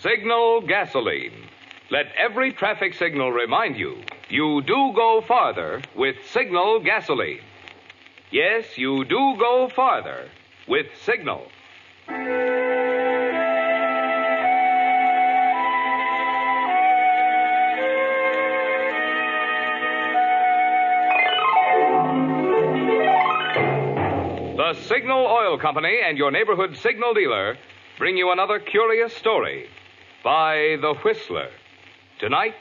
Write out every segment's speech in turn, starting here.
Signal gasoline. Let every traffic signal remind you, you do go farther with Signal gasoline. Yes, you do go farther with Signal. The Signal Oil Company and your neighborhood signal dealer bring you another curious story by The Whistler. Tonight,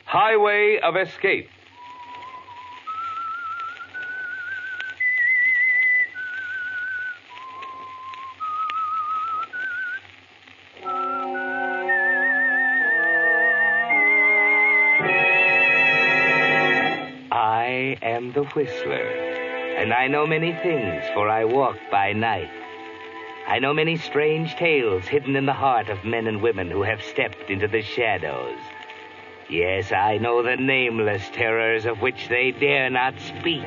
Highway of Escape. I am the Whistler, and I know many things, for I walk by night. I know many strange tales hidden in the heart of men and women who have stepped into the shadows. Yes, I know the nameless terrors of which they dare not speak.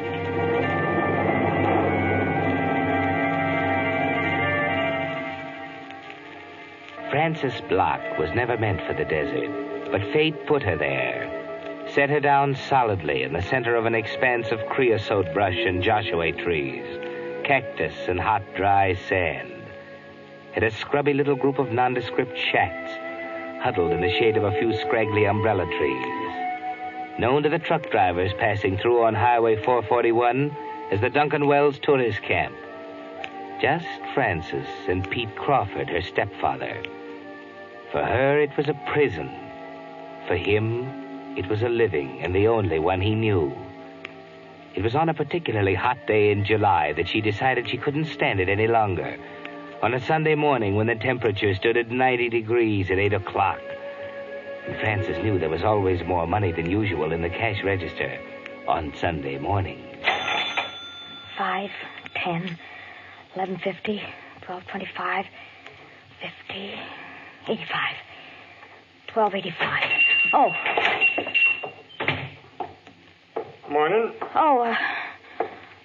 Frances Block was never meant for the desert, but fate put her there, set her down solidly in the center of an expanse of creosote brush and Joshua trees, cactus and hot, dry sand. At a scrubby little group of nondescript shacks, huddled in the shade of a few scraggly umbrella trees. Known to the truck drivers passing through on Highway 441 as the Duncan Wells Tourist Camp. Just Frances and Pete Crawford, her stepfather. For her, it was a prison. For him, it was a living, and the only one he knew. It was on a particularly hot day in July that she decided she couldn't stand it any longer. On a Sunday morning when the temperature stood at 90 degrees at 8 o'clock. And Frances knew there was always more money than usual in the cash register on Sunday morning. 5, 10, 11.50, 12.25, 50, 85, 12.85. Oh. Morning. Oh,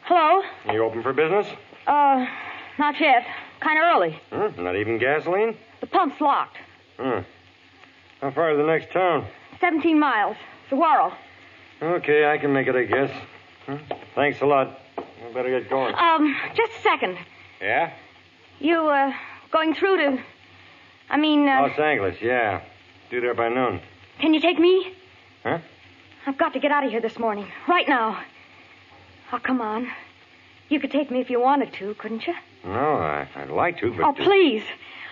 hello? You open for business? Not yet. Kind of early. Not even gasoline? The pump's locked. How far is the next town? 17 miles. Saguaro. Okay, I can make it, I guess. Thanks a lot. I better get going. Just a second. Yeah? You, going through to... Los Angeles, yeah. Due there by noon. Can you take me? Huh? I've got to get out of here this morning. Right now. Oh, come on. You could take me if you wanted to, couldn't you? No, I'd like to, but... Oh, please.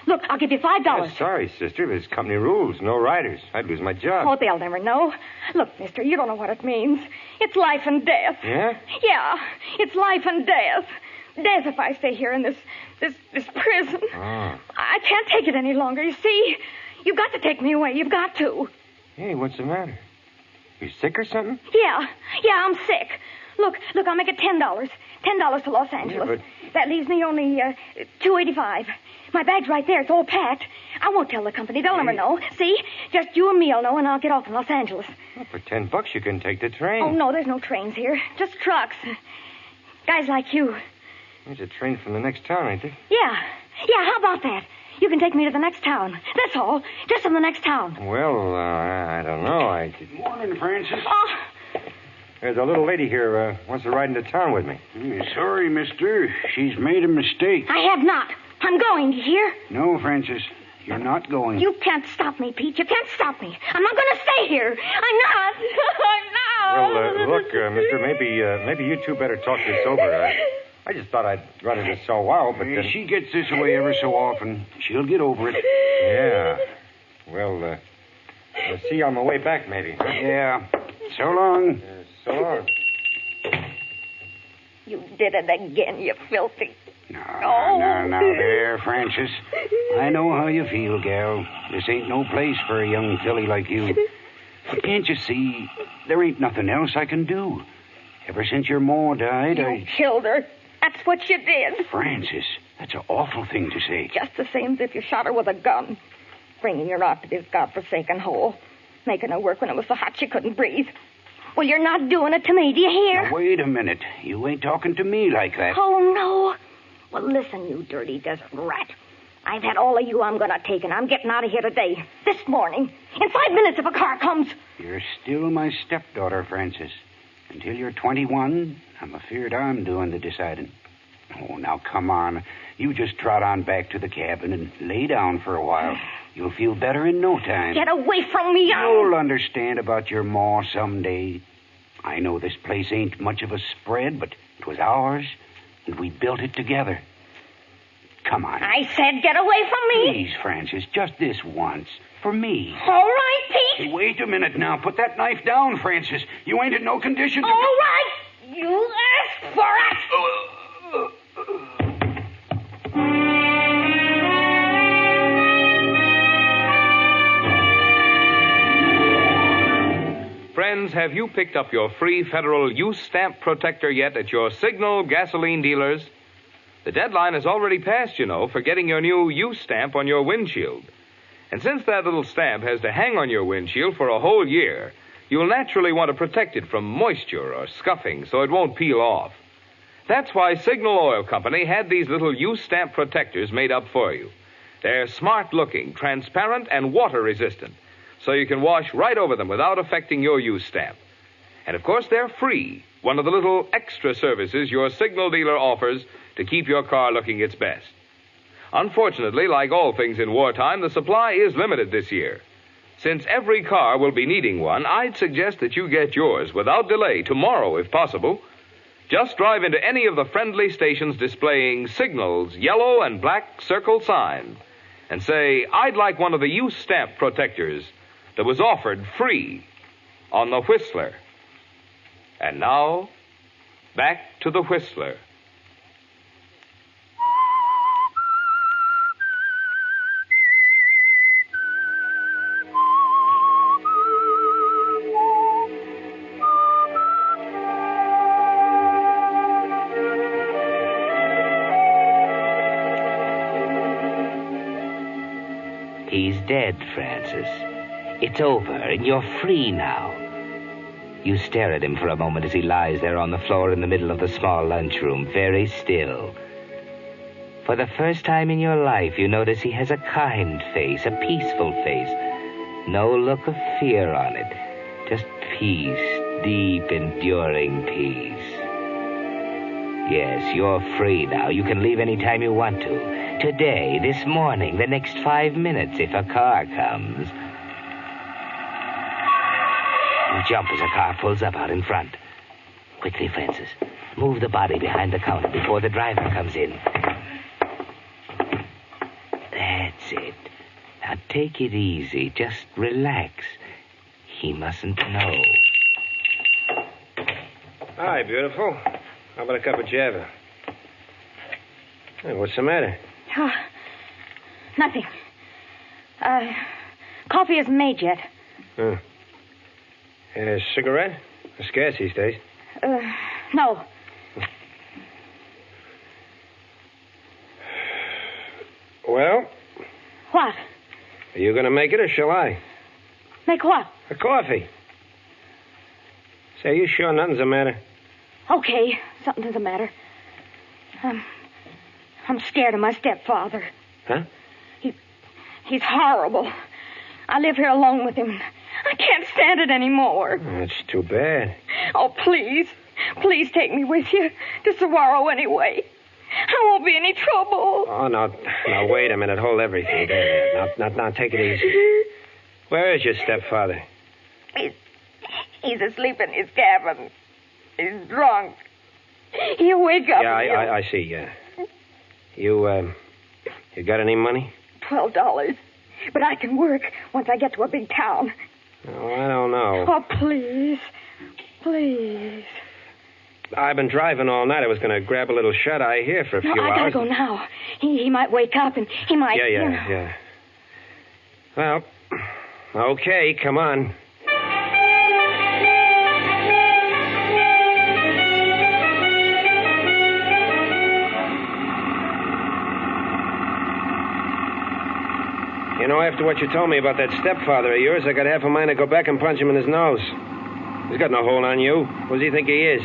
Look, I'll give you $5. Yeah, sorry, sister. There's company rules. No riders. I'd lose my job. Oh, they'll never know. Look, mister, you don't know what it means. It's life and death. Yeah? Yeah, it's life and death. Death if I stay here in this prison. Oh. I can't take it any longer, you see. You've got to take me away. You've got to. Hey, what's the matter? You sick or something? Yeah, I'm sick. Look, I'll make it $10. $10 to Los Angeles. Yeah, but... That leaves me only $2.85. My bag's right there. It's all packed. I won't tell the company. They'll never know. See? Just you and me'll know, and I'll get off in Los Angeles. Well, for $10 you can take the train. Oh, no, there's no trains here. Just trucks. Guys like you. There's a train from the next town, ain't there? Yeah, how about that? You can take me to the next town. That's all. Just in the next town. Well, I don't know. Good morning, Francis. Oh. There's a little lady here wants to ride into town with me. Sorry, mister. She's made a mistake. I have not. I'm going, do you hear? No, Francis. You're not going. You can't stop me, Pete. You can't stop me. I'm not going to stay here. I'm not. I'm not. Well, look, mister, maybe you two better talk this over. I just thought I'd run into so wow, but... She gets this way ever so often. She'll get over it. Yeah. Well, I'll see you on my way back, maybe. Huh? Yeah. So long. So long. You did it again, you filthy... Now, there, Francis. I know how you feel, gal. This ain't no place for a young filly like you. But can't you see, there ain't nothing else I can do. Ever since your ma died, You killed her. That's what you did. Francis, that's an awful thing to say. Just the same as if you shot her with a gun. Bringing her out to this godforsaken hole. Making her work when it was so hot she couldn't breathe. Well, you're not doing it to me, do you hear? Now, wait a minute. You ain't talking to me like that. Oh, no. Well, listen, you dirty desert rat. I've had all of you I'm going to take, and I'm getting out of here today. This morning. In 5 minutes if a car comes. You're still my stepdaughter, Francis. Until you're 21, I'm afeard I'm doing the deciding. Oh, now, come on. You just trot on back to the cabin and lay down for a while. You'll feel better in no time. Get away from me. You'll understand about your ma someday. I know this place ain't much of a spread, but it was ours, and we built it together. Come on. I said get away from me. Please, Francis, just this once. For me. All right, Pete. Hey, wait a minute now. Put that knife down, Francis. You ain't in no condition to... All right. You asked for it. Friends, have you picked up your free federal use stamp protector yet at your Signal gasoline dealers? The deadline has already passed, you know, for getting your new use stamp on your windshield. And since that little stamp has to hang on your windshield for a whole year, you'll naturally want to protect it from moisture or scuffing so it won't peel off. That's why Signal Oil Company had these little use stamp protectors made up for you. They're smart-looking, transparent, and water-resistant, so you can wash right over them without affecting your use stamp. And, of course, they're free, one of the little extra services your Signal dealer offers to keep your car looking its best. Unfortunately, like all things in wartime, the supply is limited this year. Since every car will be needing one, I'd suggest that you get yours without delay tomorrow, if possible. Just drive into any of the friendly stations displaying Signal's yellow and black circle sign and say, I'd like one of the use stamp protectors that was offered free on the Whistler. And now, back to the Whistler. He's dead, Francis. It's over, and you're free now. You stare at him for a moment as he lies there on the floor in the middle of the small lunchroom, very still. For the first time in your life, you notice he has a kind face, a peaceful face. No look of fear on it. Just peace, deep, enduring peace. Yes, you're free now. You can leave any time you want to. Today, this morning, the next 5 minutes, if a car comes. You jump as a car pulls up out in front. Quickly, Francis. Move the body behind the counter before the driver comes in. That's it. Now take it easy. Just relax. He mustn't know. Hi, beautiful. How about a cup of Java? Hey, what's the matter? Oh, nothing. Coffee isn't made yet. Huh. A cigarette? It's scarce these days. No. Well? What? Are you going to make it, or shall I? Make what? A coffee. Say, are you sure nothing's the matter? Okay, something's the matter. I'm scared of my stepfather. Huh? He's horrible. I live here alone with him. I can't stand it anymore. Oh, that's too bad. Oh, please. Please take me with you to Saguaro anyway. I won't be any trouble. Oh, now, wait a minute. Hold everything there. Now, take it easy. Where is your stepfather? He's asleep in his cabin. He's drunk. He'll wake up. Yeah, I see, yeah. You got any money? $12. But I can work once I get to a big town. Oh, I don't know. Oh, please. Please. I've been driving all night. I was going to grab a little shut-eye here for a few hours. I gotta go now. He might wake up and he might... Yeah. Well, okay, come on. You know, after what you told me about that stepfather of yours, I got half a mind to go back and punch him in his nose. He's got no hold on you. What does he think he is?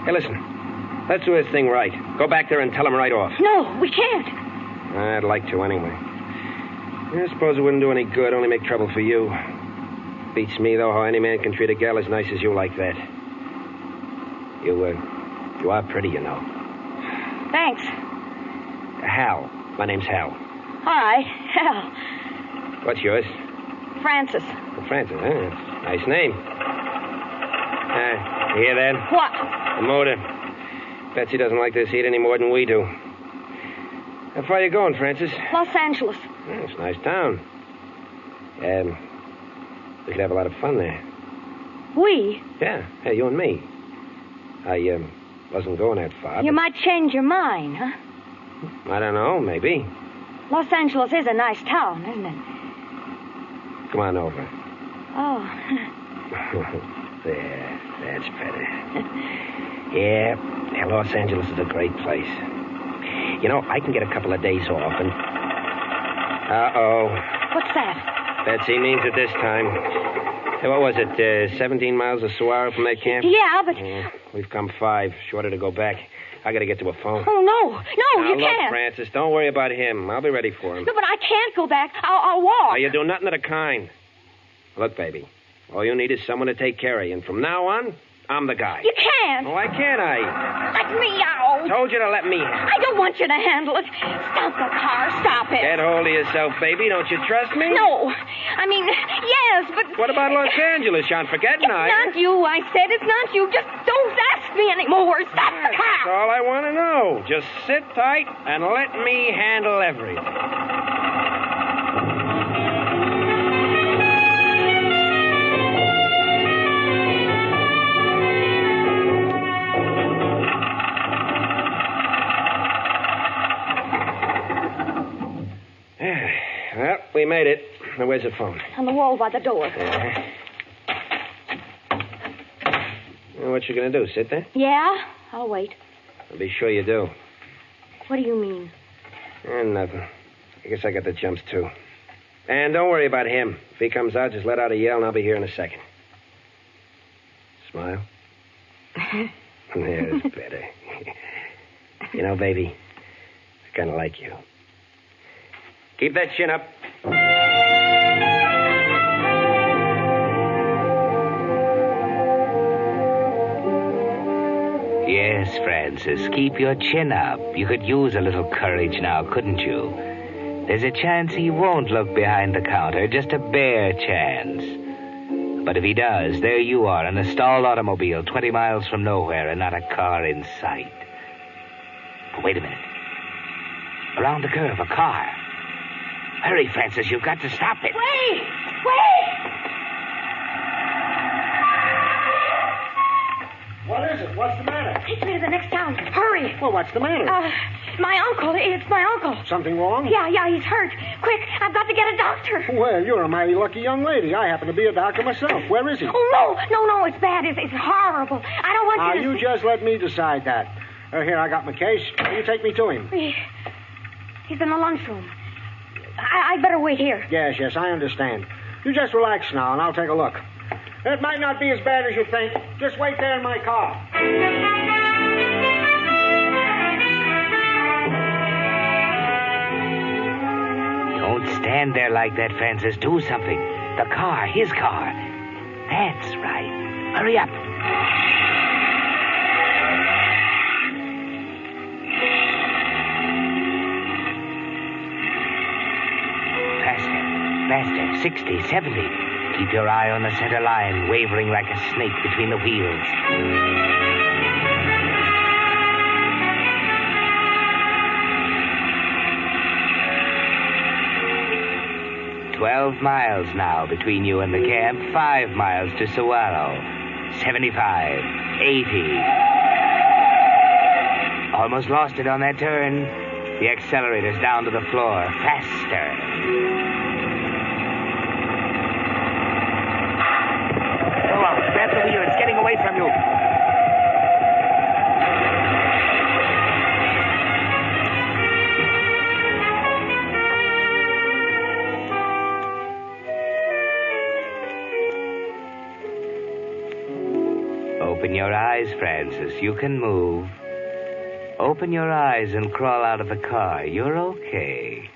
Hey, listen. Let's do this thing right. Go back there and tell him right off. No, we can't. I'd like to anyway. I suppose it wouldn't do any good, only make trouble for you. Beats me, though, how any man can treat a gal as nice as you like that. You are pretty, you know. Thanks. Hal. My name's Hal. Hi, Hal. What's yours? Francis. Francis, huh? Nice name. You hear that? What? The motor. Betsy doesn't like this heat any more than we do. How far are you going, Francis? Los Angeles. It's a nice town. We could have a lot of fun there. We? Yeah, you and me. I wasn't going that far. You might change your mind, huh? I don't know, maybe. Los Angeles is a nice town, isn't it? Come on over. Oh. There, that's better. Yeah, Los Angeles is a great place. You know, I can get a couple of days off and... Uh-oh. What's that? Betsy means it this time. Hey, what was it, 17 miles of Saguaro from that camp? Yeah, but... We've come 5, shorter to go back. I gotta get to a phone. Oh, no. No, now, you look, can't. Francis, don't worry about him. I'll be ready for him. No, but I can't go back. I'll walk. Now, you do nothing of the kind. Look, baby, all you need is someone to take care of you. And from now on, I'm the guy. You can't. Why can't I? Let me out. Told you to let me handle it. I don't want you to handle it. Stop the car. Stop it. Get hold of yourself, baby. Don't you trust me? No. I mean, yes, but... What about Los Angeles? You aren't forgetting, It's are you? not you. I said it's not you. Just don't ask me anymore. Stop the That's car. all I want to know. Just sit tight and let me handle everything. Well, we made it. Now, where's the phone? On the wall by the door. Yeah. Well, what you gonna do? Sit there? Yeah? I'll wait. I'll be sure you do. What do you mean? Nothing. I guess I got the jumps, too. And don't worry about him. If he comes out, just let out a yell, and I'll be here in a second. Smile. There's better. You know, baby, I kind of like you. Keep that chin up. Yes, Francis, keep your chin up. You could use a little courage now, couldn't you? There's a chance he won't look behind the counter, just a bare chance. But if he does, there you are in a stalled automobile 20 miles from nowhere and not a car in sight. But wait a minute. Around the curve, a car. Hurry, Francis, you've got to stop it. Wait! What is it? What's the matter? Take me to the next town. Hurry. Well, what's the matter? My uncle. It's my uncle. Something wrong? Yeah, he's hurt. Quick, I've got to get a doctor. Well, you're a mighty lucky young lady. I happen to be a doctor myself. Where is he? Oh, no, it's bad. It's horrible. I don't want you to... You just let me decide that. Here, I got my case. You take me to him. He's in the lunchroom. I'd better wait here. Yes, I understand. You just relax now, and I'll take a look. It might not be as bad as you think. Just wait there in my car. Don't stand there like that, Francis. Do something. The car, his car. That's right. Hurry up. Faster. 60, 70. Keep your eye on the center line, wavering like a snake between the wheels. 12 miles now between you and the camp. 5 miles to Saguaro. 75, 80. Almost lost it on that turn. The accelerator's down to the floor. Faster. Grab the wheel. It's getting away from you. Open your eyes, Francis. You can move. Open your eyes and crawl out of the car. You're okay.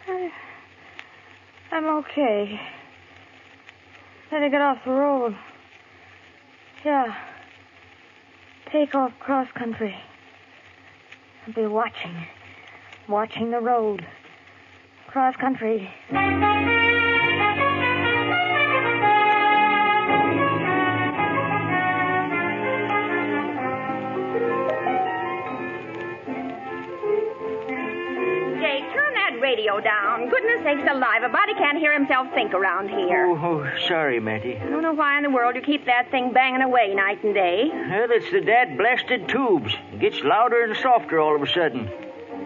I'm okay. Better get off the road. Yeah. Take off cross country. I'll be watching the road. Cross country. Radio down. Goodness sakes alive, a body can't hear himself think around here. Oh, sorry, Matty. I don't know why in the world you keep that thing banging away night and day. Well, it's the dad-blasted tubes. It gets louder and softer all of a sudden.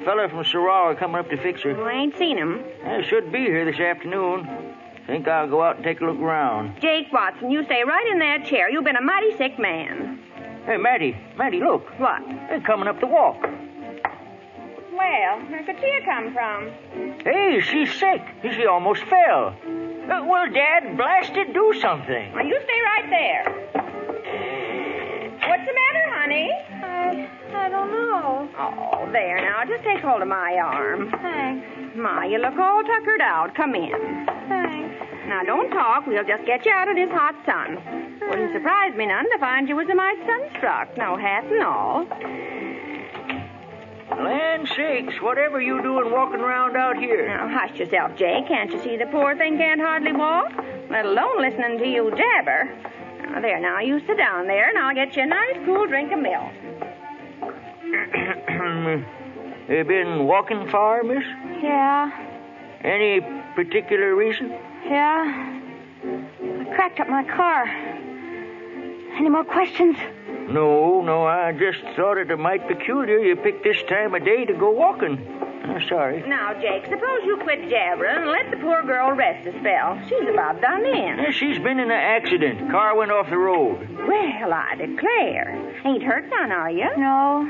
Fella from Sarawak coming up to fix her. I ain't seen him. I should be here this afternoon. Think I'll go out and take a look around. Jake Watson, you stay right in that chair. You've been a mighty sick man. Hey, Matty, look. What? They're coming up the walk. Well, where could she have come from? Hey, she's sick. She almost fell. Well, Dad, blasted, do something. Well, you stay right there. What's the matter, honey? I don't know. Oh, there now. Just take hold of my arm. Thanks. Ma, you look all tuckered out. Come in. Thanks. Now, don't talk. We'll just get you out of this hot sun. Wouldn't surprise me none to find you was a mite sunstruck. No hat and all. Land sakes, whatever you doing walking around out here? Now, hush yourself, Jay. Can't you see the poor thing can't hardly walk? Let alone listening to you jabber. Now, there, now, you sit down there, and I'll get you a nice cool drink of milk. You been walking far, miss? Yeah. Any particular reason? Yeah. I cracked up my car. Any more questions? No, I just thought it might peculiar you picked this time of day to go walking. I'm sorry. Now, Jake, suppose you quit jabbering and let the poor girl rest a spell. She's about done in. Yeah, she's been in an accident. Car went off the road. Well, I declare. Ain't hurt none, are you? No,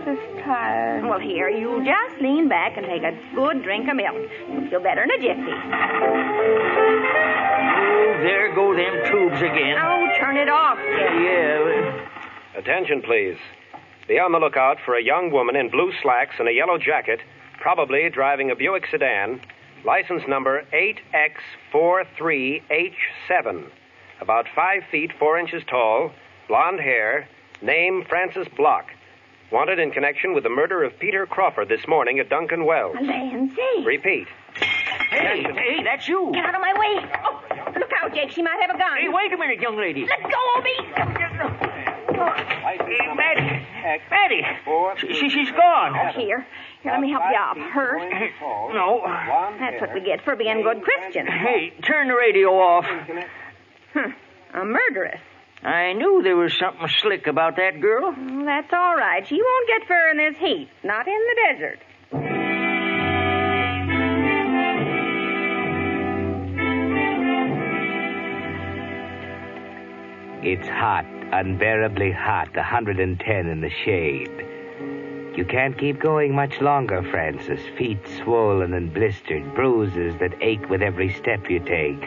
just tired. Well, here, you just lean back and take a good drink of milk. You'll feel better in a jiffy. Oh, there go them tubes again. Oh, turn it off, Jake. Yeah. Attention, please. Be on the lookout for a young woman in blue slacks and a yellow jacket, probably driving a Buick sedan, license number 8X43H7, about 5 feet 4 inches tall, blonde hair, name Frances Block. Wanted in connection with the murder of Peter Crawford this morning at Duncan Wells. Lancy. Repeat. Hey, that's you. Get out of my way. Oh, look out, Jake. She might have a gun. Hey, wait a minute, young lady. Let go of me. Hey, Maddie. She's gone. Oh, here, let me help you out. Hurt? No. That's what we get for being good Christians. Hey, turn the radio off. A murderess. I knew there was something slick about that girl. Well, that's all right. She won't get fur in this heat. Not in the desert. It's hot, unbearably hot, 110 in the shade. You can't keep going much longer, Francis. Feet swollen and blistered, bruises that ache with every step you take.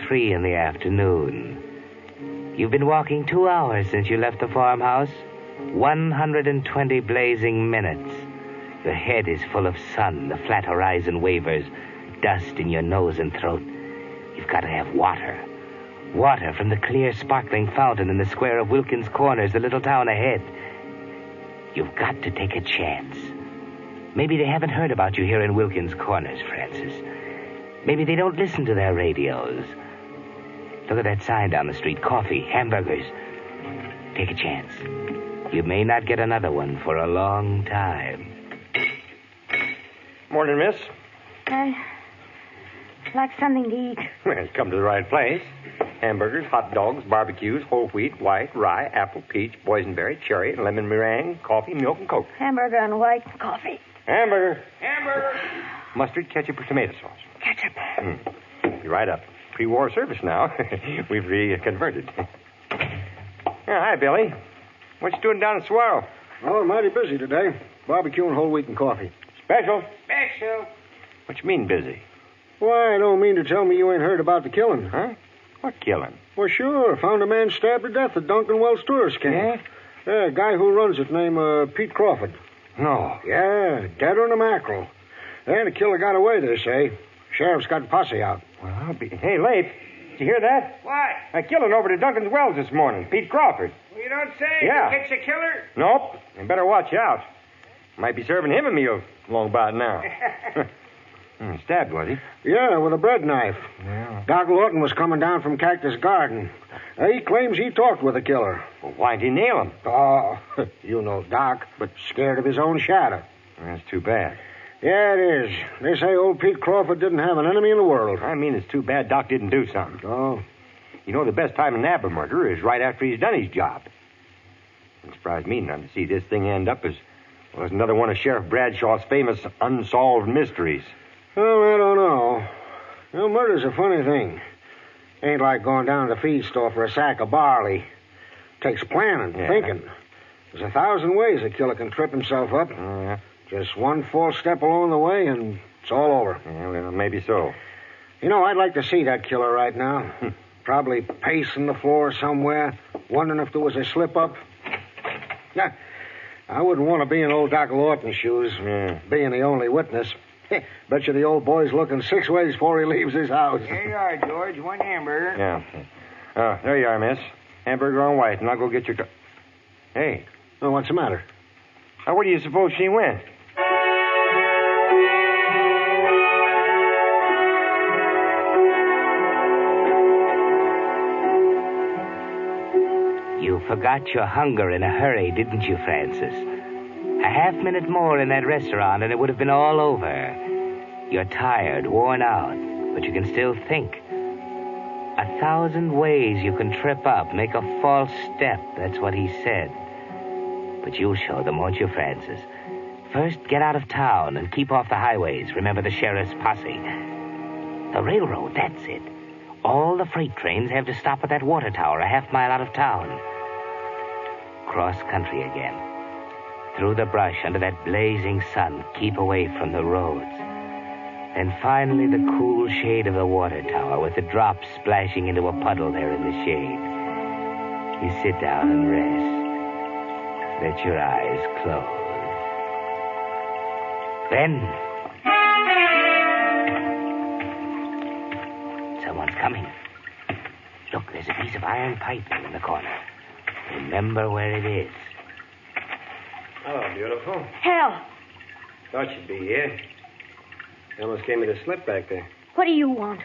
3 in the afternoon. You've been walking 2 hours since you left the farmhouse. 120 blazing minutes. Your head is full of sun. The flat horizon wavers. Dust in your nose and throat. You've got to have water. Water from the clear, sparkling fountain in the square of Wilkins Corners, the little town ahead. You've got to take a chance. Maybe they haven't heard about you here in Wilkins Corners, Francis. Maybe they don't listen to their radios. Look at that sign down the street. Coffee, hamburgers. Take a chance. You may not get another one for a long time. Morning, miss. I'd like something to eat. Well, you've come to the right place. Hamburgers, hot dogs, barbecues, whole wheat, white, rye, apple, peach, boysenberry, cherry, and lemon meringue, coffee, milk, and Coke. Hamburger and white coffee. Hamburger. Hamburger. Mustard, ketchup, or tomato sauce. Ketchup. Be right up. Pre-war service now. We've reconverted. Hi, Billy. What you doing down in Saguaro? Oh, mighty busy today. Barbecue and whole wheat and coffee. Special. Special. What you mean busy? Why, I don't mean to tell me you ain't heard about the killing. Huh? What killing? Well, sure. Found a man stabbed to death at Duncan Wells tourist camp. Yeah? Yeah, a guy who runs it named Pete Crawford. No. Yeah, dead on a mackerel. And the killer got away, they say. Sheriff's got posse out. Well, Hey, Leif, did you hear that? What? I killed him over to Duncan's Wells this morning. Pete Crawford. Well, you don't say. Yeah. You catch a killer? Nope. You better watch out. Might be serving him a meal long about now. Stabbed, was he? Yeah, with a bread knife. Yeah. Doc Lawton was coming down from Cactus Garden. He claims he talked with the killer. Well, why'd he nail him? Oh, you know Doc, but scared of his own shadow. That's too bad. Yeah, it is. They say old Pete Crawford didn't have an enemy in the world. I mean, it's too bad Doc didn't do something. Oh. You know, the best time to nab a murderer is right after he's done his job. It surprised me none to see this thing end up as another one of Sheriff Bradshaw's famous unsolved mysteries. Well, I don't know. You know, murder's a funny thing. Ain't like going down to the feed store for a sack of barley. Takes planning, thinking. There's 1,000 ways a killer can trip himself up. Yeah. Just one false step along the way, and it's all over. Yeah, well, maybe so. You know, I'd like to see that killer right now. Probably pacing the floor somewhere, wondering if there was a slip-up. Yeah, I wouldn't want to be in old Doc Lawton's shoes, being the only witness. Bet you the old boy's looking 6 ways before he leaves his house. Here you are, George. One hamburger. Yeah. There you are, miss. Hamburger on white, and I'll go get your... Hey. Well, what's the matter? Now, where do you suppose she went? You forgot your hunger in a hurry, didn't you, Francis? A half-minute more in that restaurant and it would have been all over. You're tired, worn out, but you can still think. 1,000 ways you can trip up, make a false step. That's what he said. But you'll show them, won't you, Francis? First, get out of town and keep off the highways. Remember the sheriff's posse. The railroad, that's it. All the freight trains have to stop at that water tower a half-mile out of town. Cross country again. Through the brush under that blazing sun. Keep away from the roads. And finally the cool shade of the water tower with the drops splashing into a puddle there in the shade. You sit down and rest. Let your eyes close. Then... someone's coming. Look, there's a piece of iron piping in the corner. Remember where it is. Oh, beautiful. Hal, Thought you'd be here. They almost gave me the slip back there. what do you want?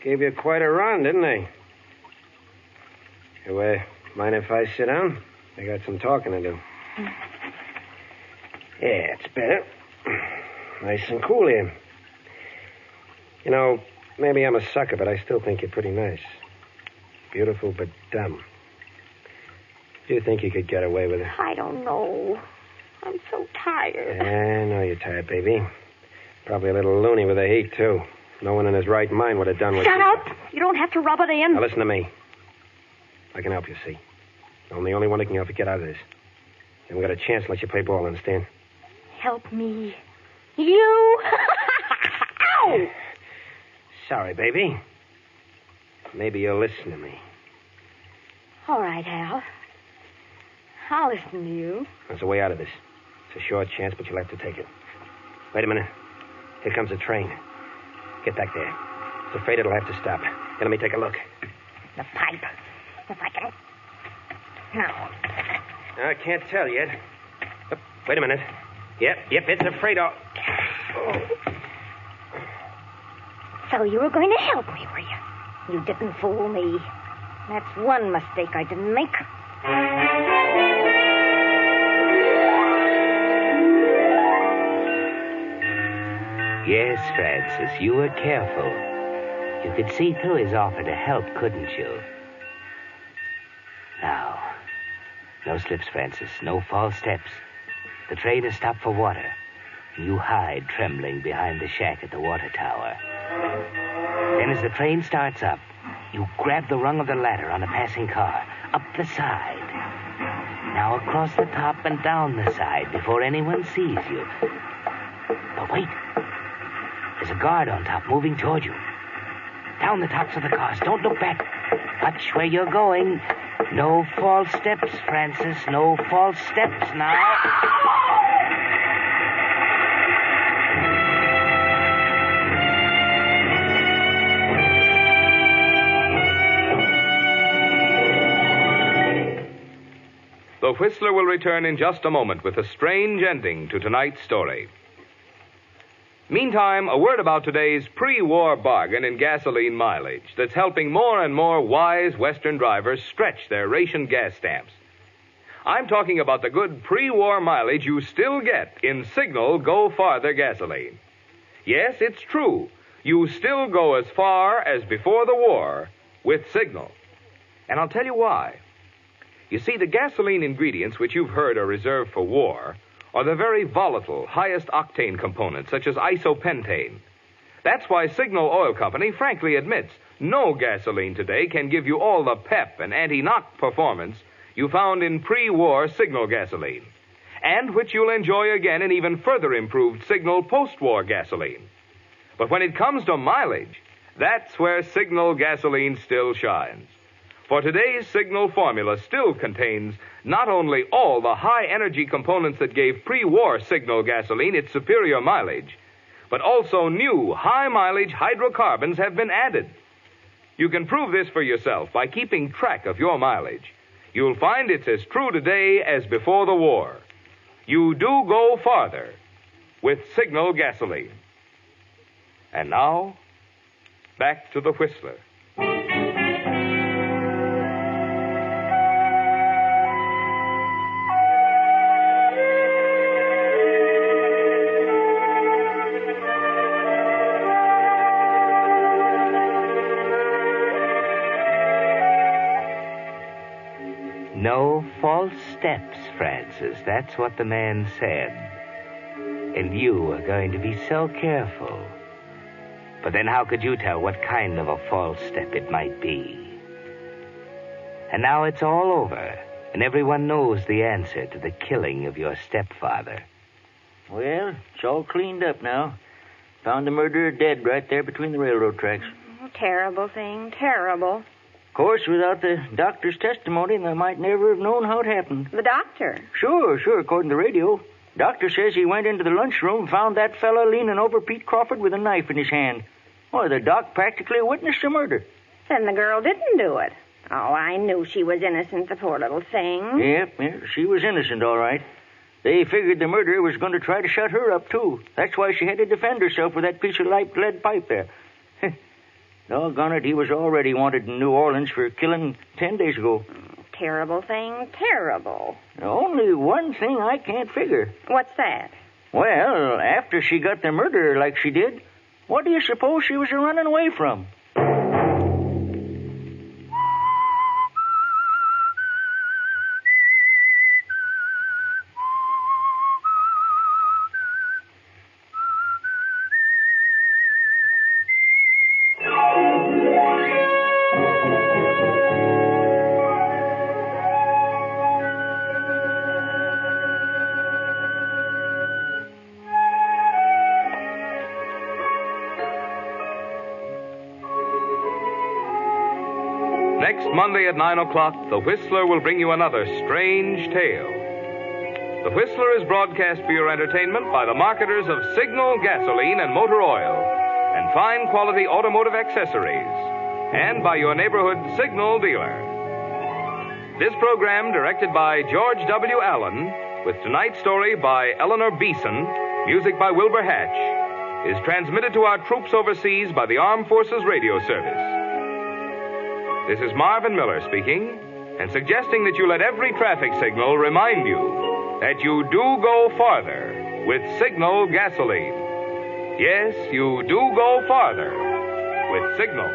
Gave you quite a run, didn't they? You, mind if I sit down? I got some talking to do. Yeah, it's better. Nice and cool here. You know, maybe I'm a sucker, but I still think you're pretty nice. Beautiful, but dumb. Do you think you could get away with it? I don't know. I'm so tired. I know you're tired, baby. Probably a little loony with the heat, too. No one in his right mind would have done what Shut you... up! You don't have to rub it in. Now, listen to me. I can help you, see? I'm the only one that can help you get out of this. I haven't got a chance to let you play ball, understand? Help me. You? Ow! Sorry, baby. Maybe you'll listen to me. All right, Hal. I'll listen to you. There's a way out of this. It's a short chance, but you'll have to take it. Wait a minute. Here comes a train. Get back there. It's afraid it'll have to stop. Here, let me take a look. The pipe. If I can... Now. I can't tell yet. Oh, wait a minute. Yep, it's afraid of... Oh. So you were going to help me, were you? You didn't fool me. That's one mistake I didn't make. Yes, Francis, you were careful. You could see through his offer to help, couldn't you? Now, no slips, Francis. No false steps. The train is stopped for water. You hide, trembling, behind the shack at the water tower. Then as the train starts up, you grab the rung of the ladder on a passing car, up the side. Now across the top and down the side before anyone sees you. But wait. There's a guard on top moving toward you. Down the tops of the cars. Don't look back. Watch where you're going. No false steps, Francis. No false steps now. The Whistler will return in just a moment with a strange ending to tonight's story. Meantime, a word about today's pre-war bargain in gasoline mileage that's helping more and more wise Western drivers stretch their ration gas stamps. I'm talking about the good pre-war mileage you still get in Signal Go Farther gasoline. Yes, it's true. You still go as far as before the war with Signal. And I'll tell you why. You see, the gasoline ingredients which you've heard are reserved for war are the very volatile, highest octane components, such as isopentane. That's why Signal Oil Company frankly admits no gasoline today can give you all the pep and anti-knock performance you found in pre-war Signal gasoline, and which you'll enjoy again in even further improved Signal post-war gasoline. But when it comes to mileage, that's where Signal gasoline still shines. For today's Signal formula still contains not only all the high-energy components that gave pre-war Signal gasoline its superior mileage, but also new high-mileage hydrocarbons have been added. You can prove this for yourself by keeping track of your mileage. You'll find it's as true today as before the war. You do go farther with Signal gasoline. And now, back to the Whistler. No false steps, Francis. That's what the man said. And you are going to be so careful. But then how could you tell what kind of a false step it might be? And now it's all over, and everyone knows the answer to the killing of your stepfather. Well, it's all cleaned up now. Found the murderer dead right there between the railroad tracks. Oh, terrible thing, terrible. Of course, without the doctor's testimony, they might never have known how it happened. The doctor? Sure, according to the radio. Doctor says he went into the lunchroom and found that fella leaning over Pete Crawford with a knife in his hand. Why, the doc practically witnessed the murder. Then the girl didn't do it. Oh, I knew she was innocent, the poor little thing. Yep, she was innocent, all right. They figured the murderer was going to try to shut her up, too. That's why she had to defend herself with that piece of light lead pipe there. Doggone it, he was already wanted in New Orleans for killing 10 days ago. Terrible thing, terrible. Only one thing I can't figure. What's that? Well, after she got the murderer like she did, what do you suppose she was running away from? Next Monday at 9 o'clock, The Whistler will bring you another strange tale. The Whistler is broadcast for your entertainment by the marketers of Signal gasoline and motor oil and fine quality automotive accessories, and by your neighborhood Signal dealer. This program, directed by George W. Allen, with tonight's story by Eleanor Beeson, music by Wilbur Hatch, is transmitted to our troops overseas by the Armed Forces Radio Service. This is Marvin Miller speaking, and suggesting that you let every traffic signal remind you that you do go farther with Signal gasoline. Yes, you do go farther with Signal.